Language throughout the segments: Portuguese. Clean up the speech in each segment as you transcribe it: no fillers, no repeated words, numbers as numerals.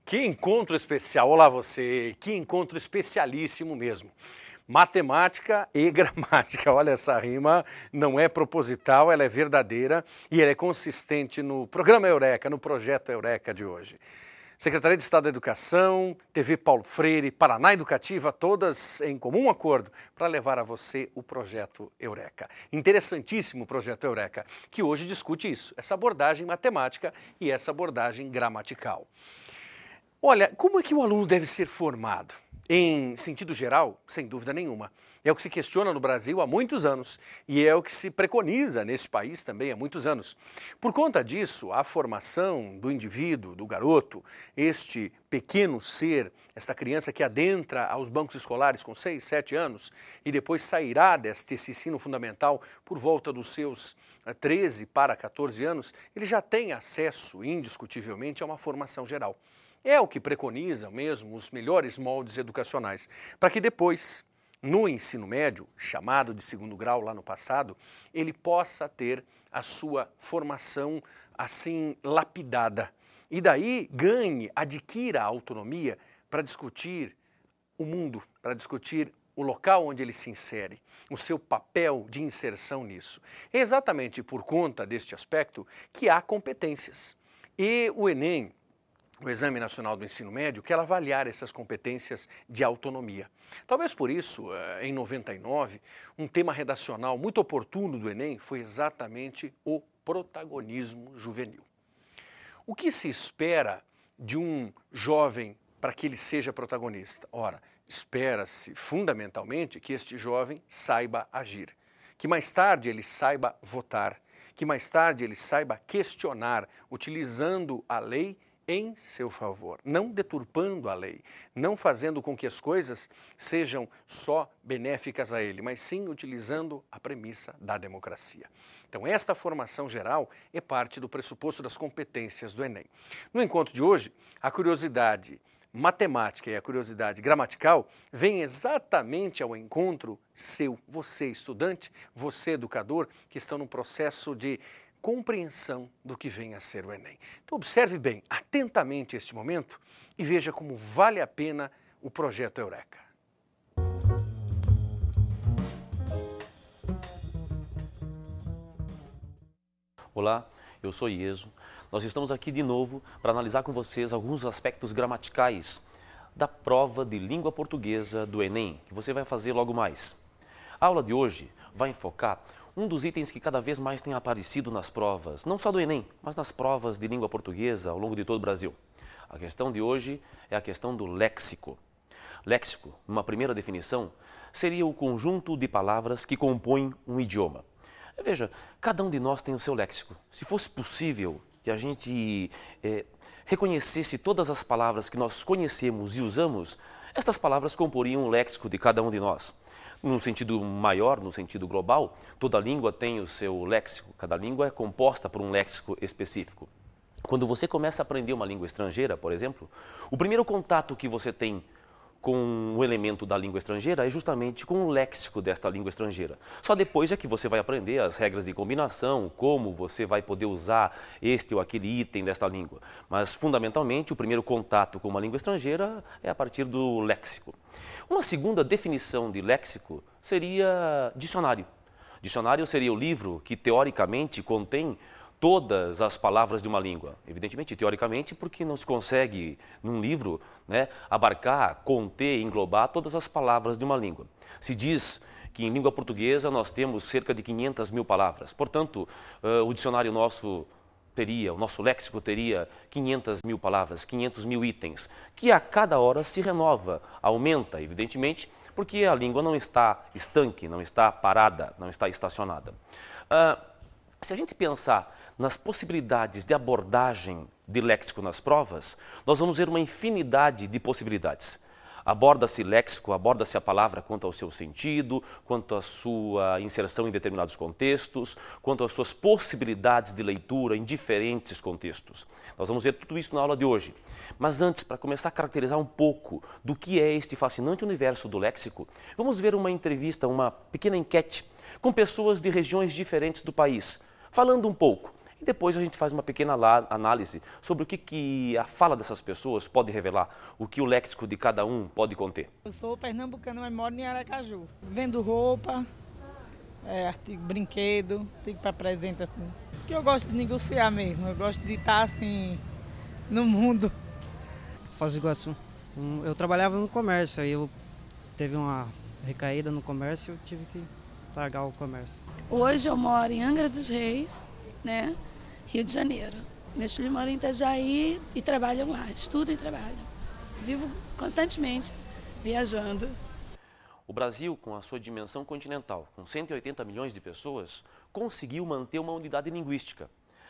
Que encontro especial, olá você, que encontro especialíssimo mesmo. Matemática e gramática, olha, essa rima não é proposital, ela é verdadeira e ela é consistente no programa Eureka, no projeto Eureka de hoje. Secretaria de Estado da Educação, TV Paulo Freire, Paraná Educativa, todas em comum acordo para levar a você o projeto Eureka. Interessantíssimo o projeto Eureka, que hoje discute isso, essa abordagem matemática e essa abordagem gramatical. Olha, como é que o aluno deve ser formado? Em sentido geral, sem dúvida nenhuma. É o que se questiona no Brasil há muitos anos e é o que se preconiza neste país também há muitos anos. Por conta disso, a formação do indivíduo, do garoto, este pequeno ser, esta criança que adentra aos bancos escolares com 6, 7 anos e depois sairá desse ensino fundamental por volta dos seus 13 para 14 anos, ele já tem acesso, indiscutivelmente, a uma formação geral. É o que preconizam mesmo os melhores moldes educacionais, para que depois, no ensino médio, chamado de segundo grau lá no passado, ele possa ter a sua formação assim lapidada. E daí ganhe, adquira a autonomia para discutir o mundo, para discutir o local onde ele se insere, o seu papel de inserção nisso. É exatamente por conta deste aspecto que há competências. E o Enem, o Exame Nacional do Ensino Médio, quer avaliar essas competências de autonomia. Talvez por isso, em 99, um tema redacional muito oportuno do Enem foi exatamente o protagonismo juvenil. O que se espera de um jovem para que ele seja protagonista? Ora, espera-se fundamentalmente que este jovem saiba agir, que mais tarde ele saiba votar, que mais tarde ele saiba questionar, utilizando a lei em seu favor, não deturpando a lei, não fazendo com que as coisas sejam só benéficas a ele, mas sim utilizando a premissa da democracia. Então, esta formação geral é parte do pressuposto das competências do Enem. No encontro de hoje, a curiosidade matemática e a curiosidade gramatical vêm exatamente ao encontro seu, você estudante, você educador, que estão no processo de compreensão do que vem a ser o Enem. Então observe bem, atentamente este momento e veja como vale a pena o projeto Eureka. Olá, eu sou Ieso. Nós estamos aqui de novo para analisar com vocês alguns aspectos gramaticais da prova de língua portuguesa do Enem, que você vai fazer logo mais. A aula de hoje vai enfocar um dos itens que cada vez mais tem aparecido nas provas, não só do Enem, mas nas provas de língua portuguesa ao longo de todo o Brasil. A questão de hoje é a questão do léxico. Léxico, numa primeira definição, seria o conjunto de palavras que compõem um idioma. Veja, cada um de nós tem o seu léxico. Se fosse possível que a gente reconhecesse todas as palavras que nós conhecemos e usamos, estas palavras comporiam o léxico de cada um de nós. No sentido maior, no sentido global, toda língua tem o seu léxico, cada língua é composta por um léxico específico. Quando você começa a aprender uma língua estrangeira, por exemplo, o primeiro contato que você tem com o elemento da língua estrangeira é justamente com o léxico desta língua estrangeira. Só depois é que você vai aprender as regras de combinação, como você vai poder usar este ou aquele item desta língua. Mas, fundamentalmente, o primeiro contato com uma língua estrangeira é a partir do léxico. Uma segunda definição de léxico seria dicionário. Dicionário seria o livro que, teoricamente, contém todas as palavras de uma língua. Evidentemente, teoricamente, porque não se consegue, num livro, abarcar, conter, englobar todas as palavras de uma língua. Se diz que em língua portuguesa nós temos cerca de 500 mil palavras. Portanto, o dicionário nosso teria, o nosso léxico teria 500 mil palavras, 500 mil itens, que a cada hora se renova, aumenta, evidentemente, porque a língua não está estanque, não está parada, não está estacionada. Se a gente pensar nas possibilidades de abordagem de léxico nas provas, nós vamos ver uma infinidade de possibilidades. Aborda-se léxico, aborda-se a palavra quanto ao seu sentido, quanto à sua inserção em determinados contextos, quanto às suas possibilidades de leitura em diferentes contextos. Nós vamos ver tudo isso na aula de hoje. Mas antes, para começar a caracterizar um pouco do que é este fascinante universo do léxico, vamos ver uma entrevista, uma pequena enquete com pessoas de regiões diferentes do país, falando um pouco E depois a gente faz uma pequena análise sobre o que a fala dessas pessoas pode revelar, o que o léxico de cada um pode conter. Eu sou pernambucana, mas moro em Aracaju. Vendo roupa, artigo, brinquedo, artigo para presente assim. Porque eu gosto de negociar mesmo, eu gosto de estar assim no mundo. Foz do Iguaçu. Eu trabalhava no comércio, aí eu teve uma recaída no comércio e eu tive que largar o comércio. Hoje eu moro em Angra dos Reis, né, Rio de Janeiro. Meus filhos moram em Itajaí e trabalham lá, estudam e trabalham. Vivo constantemente viajando. O Brasil, com a sua dimensão continental, com 180 milhões de pessoas, conseguiu manter uma unidade linguística.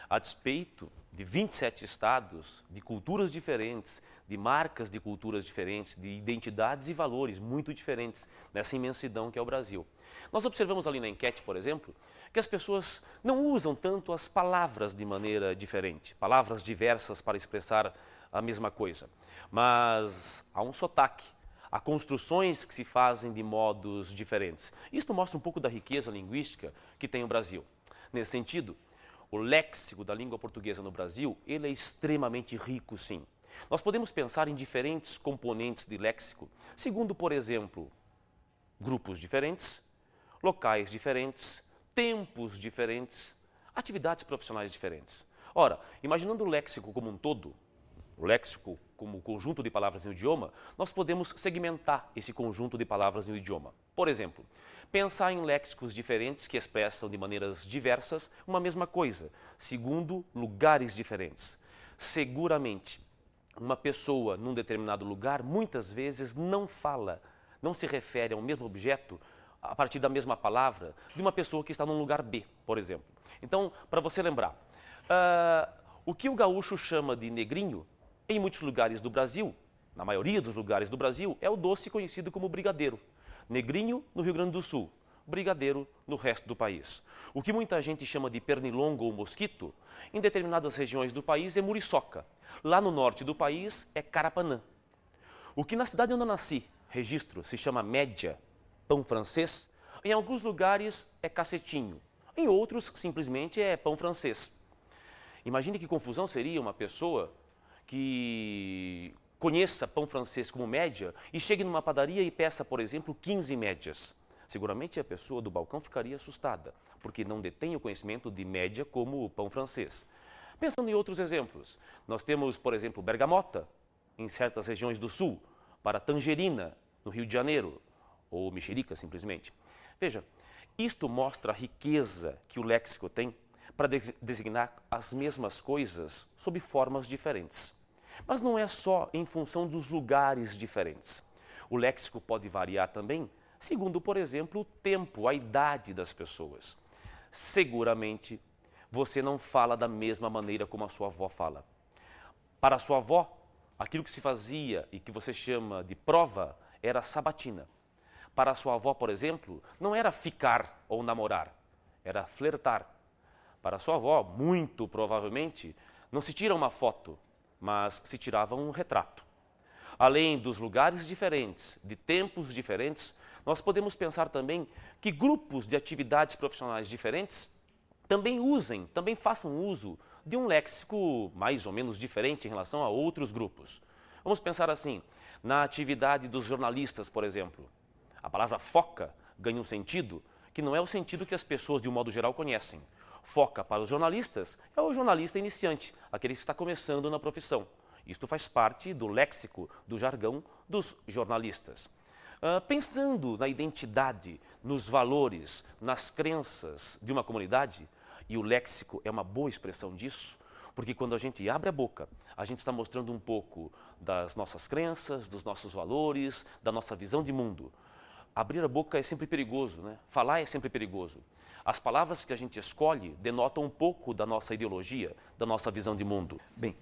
A despeito de 27 estados, de culturas diferentes, de marcas de culturas diferentes, de identidades e valores muito diferentes nessa imensidão que é o Brasil. Nós observamos ali na enquete, por exemplo, que as pessoas não usam tanto as palavras de maneira diferente, palavras diversas para expressar a mesma coisa, mas há um sotaque, há construções que se fazem de modos diferentes. Isto mostra um pouco da riqueza linguística que tem o Brasil. Nesse sentido, o léxico da língua portuguesa no Brasil, ele é extremamente rico, sim. Nós podemos pensar em diferentes componentes de léxico, segundo, por exemplo, grupos diferentes, locais diferentes, tempos diferentes, atividades profissionais diferentes. Ora, imaginando o léxico como um todo, o léxico como conjunto de palavras em um idioma, nós podemos segmentar esse conjunto de palavras em um idioma. Por exemplo, pensar em léxicos diferentes que expressam de maneiras diversas uma mesma coisa, segundo lugares diferentes. Seguramente, uma pessoa num determinado lugar muitas vezes não fala, não se refere ao mesmo objeto a partir da mesma palavra de uma pessoa que está num lugar B, por exemplo. Então, para você lembrar, o que o gaúcho chama de negrinho, em muitos lugares do Brasil, na maioria dos lugares do Brasil, é o doce conhecido como brigadeiro. Negrinho no Rio Grande do Sul, brigadeiro no resto do país. O que muita gente chama de pernilongo ou mosquito, em determinadas regiões do país é muriçoca. Lá no norte do país é carapanã. O que na cidade onde eu nasci, registro, se chama média, pão francês, em alguns lugares é cacetinho, em outros simplesmente é pão francês. Imagine que confusão seria uma pessoa que conheça pão francês como média e chegue numa padaria e peça, por exemplo, 15 médias. Seguramente a pessoa do balcão ficaria assustada, porque não detém o conhecimento de média como o pão francês. Pensando em outros exemplos, nós temos, por exemplo, bergamota, em certas regiões do sul, para tangerina, no Rio de Janeiro, ou mexerica, simplesmente. Veja, isto mostra a riqueza que o léxico tem para designar as mesmas coisas sob formas diferentes. Mas não é só em função dos lugares diferentes. O léxico pode variar também segundo, por exemplo, o tempo, a idade das pessoas. Seguramente, você não fala da mesma maneira como a sua avó fala. Para a sua avó, aquilo que se fazia e que você chama de prova era sabatina. Para a sua avó, por exemplo, não era ficar ou namorar, era flertar. Para a sua avó, muito provavelmente, não se tira uma foto, mas se tirava um retrato. Além dos lugares diferentes, de tempos diferentes, nós podemos pensar também que grupos de atividades profissionais diferentes também façam uso de um léxico mais ou menos diferente em relação a outros grupos. Vamos pensar assim, na atividade dos jornalistas, por exemplo. A palavra foca ganha um sentido que não é o sentido que as pessoas, de um modo geral, conhecem. Foca para os jornalistas é o jornalista iniciante, aquele que está começando na profissão. Isto faz parte do léxico, do jargão dos jornalistas. Pensando na identidade, nos valores, nas crenças de uma comunidade, e o léxico é uma boa expressão disso, porque quando a gente abre a boca, a gente está mostrando um pouco das nossas crenças, dos nossos valores, da nossa visão de mundo. Abrir a boca é sempre perigoso, né? Falar é sempre perigoso. As palavras que a gente escolhe denotam um pouco da nossa ideologia, da nossa visão de mundo. Bem,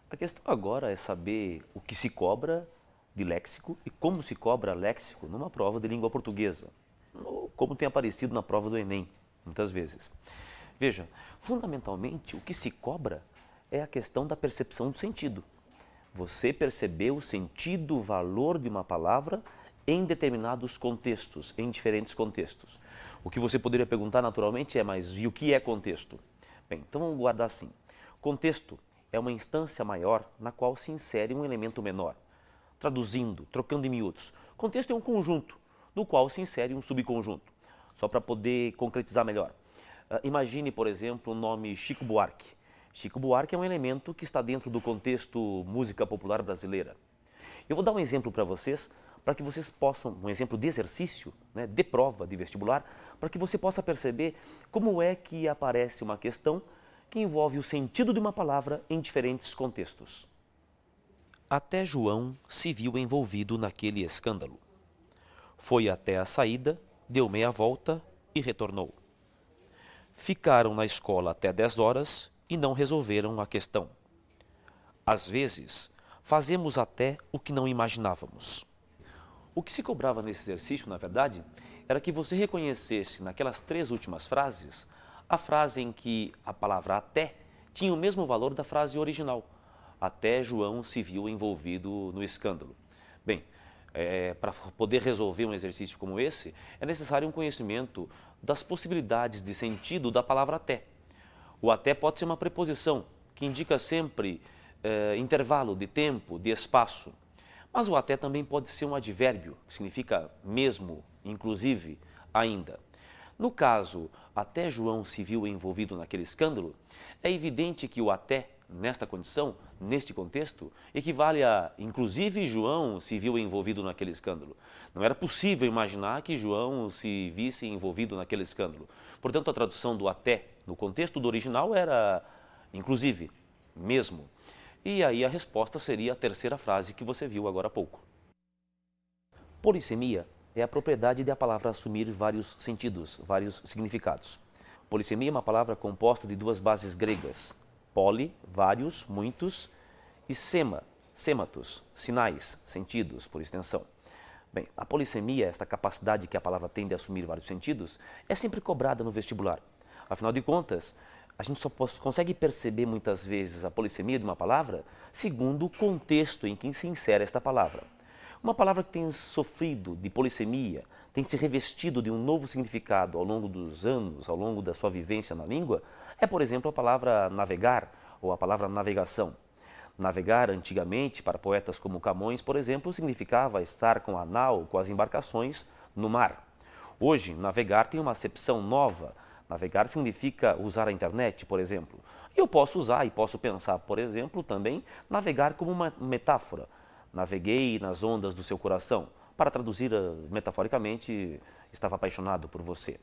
a questão agora é saber o que se cobra de léxico e como se cobra léxico numa prova de língua portuguesa, como tem aparecido na prova do Enem, muitas vezes. Veja, fundamentalmente o que se cobra é a questão da percepção do sentido. Você percebeu o sentido, o valor de uma palavra em determinados contextos, em diferentes contextos. O que você poderia perguntar naturalmente é, mas e o que é contexto? Bem, então vamos guardar assim. Contexto é uma instância maior na qual se insere um elemento menor. Traduzindo, trocando em miúdos, contexto é um conjunto no qual se insere um subconjunto. Só para poder concretizar melhor. Imagine, por exemplo, o nome Chico Buarque. Chico Buarque é um elemento que está dentro do contexto música popular brasileira. Eu vou dar um exemplo para vocês, para que vocês possam, um exemplo de exercício, né, de prova, de vestibular, para que você possa perceber como é que aparece uma questão que envolve o sentido de uma palavra em diferentes contextos. Até João se viu envolvido naquele escândalo. Foi até a saída, deu meia volta e retornou. Ficaram na escola até 10 horas e não resolveram a questão. Às vezes, fazemos até o que não imaginávamos. O que se cobrava nesse exercício, na verdade, era que você reconhecesse naquelas 3 últimas frases a frase em que a palavra até tinha o mesmo valor da frase original. Até João se viu envolvido no escândalo. Bem, para poder resolver um exercício como esse, é necessário um conhecimento das possibilidades de sentido da palavra até. O até pode ser uma preposição, que indica sempre intervalo de tempo, de espaço. Mas o até também pode ser um advérbio, que significa mesmo, inclusive, ainda. No caso, até João se viu envolvido naquele escândalo, é evidente que o até, nesta condição, neste contexto, equivale a, inclusive, João se viu envolvido naquele escândalo. Não era possível imaginar que João se visse envolvido naquele escândalo. Portanto, a tradução do até, no contexto do original, era, inclusive, mesmo. E aí a resposta seria a terceira frase que você viu agora há pouco. Polissemia é a propriedade de a palavra assumir vários sentidos, vários significados. Polissemia é uma palavra composta de 2 bases gregas, poli, vários, muitos, e sema, sematos, sinais, sentidos, por extensão. Bem, a polissemia, esta capacidade que a palavra tem de assumir vários sentidos, é sempre cobrada no vestibular. Afinal de contas, a gente só consegue perceber muitas vezes a polissemia de uma palavra segundo o contexto em que se insere esta palavra. Uma palavra que tem sofrido de polissemia, tem se revestido de um novo significado ao longo dos anos, ao longo da sua vivência na língua, é, por exemplo, a palavra navegar ou a palavra navegação. Navegar, antigamente, para poetas como Camões, por exemplo, significava estar com a nau, com as embarcações, no mar. Hoje, navegar tem uma acepção nova. Navegar significa usar a internet, por exemplo. Eu posso usar e posso pensar, por exemplo, também navegar como uma metáfora. Naveguei nas ondas do seu coração. Para traduzir metaforicamente, estava apaixonado por você.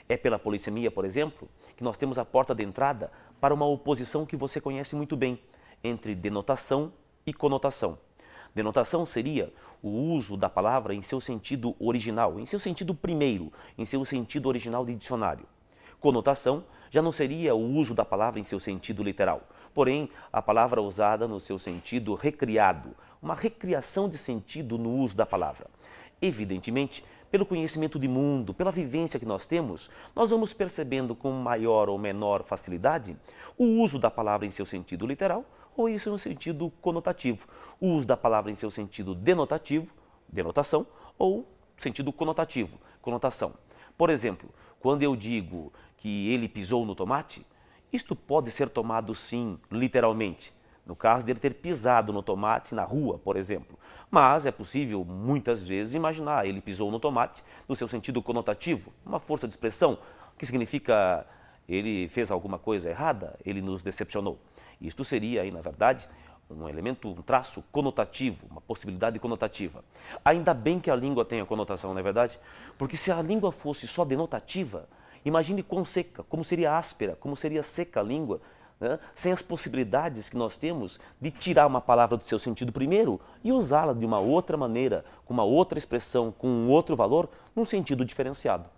É pela polissemia, por exemplo, que nós temos a porta de entrada para uma oposição que você conhece muito bem, entre denotação e conotação. Denotação seria o uso da palavra em seu sentido original, em seu sentido primeiro, em seu sentido original de dicionário. Conotação já não seria o uso da palavra em seu sentido literal, porém a palavra usada no seu sentido recriado, uma recriação de sentido no uso da palavra. Evidentemente, pelo conhecimento de mundo, pela vivência que nós temos, nós vamos percebendo com maior ou menor facilidade o uso da palavra em seu sentido literal ou em seu sentido conotativo, o uso da palavra em seu sentido denotativo, denotação, ou sentido conotativo, conotação. Por exemplo, quando eu digo que ele pisou no tomate, isto pode ser tomado sim, literalmente, no caso de ele ter pisado no tomate na rua, por exemplo. Mas é possível, muitas vezes, imaginar ele pisou no tomate no seu sentido conotativo, uma força de expressão, que significa ele fez alguma coisa errada, ele nos decepcionou. Isto seria, aí, na verdade, um elemento, um traço conotativo, uma possibilidade conotativa. Ainda bem que a língua tem a conotação, não é verdade? Porque se a língua fosse só denotativa, imagine quão seca, como seria áspera, como seria seca a língua, né? Sem as possibilidades que nós temos de tirar uma palavra do seu sentido primeiro e usá-la de uma outra maneira, com uma outra expressão, com um outro valor, num sentido diferenciado.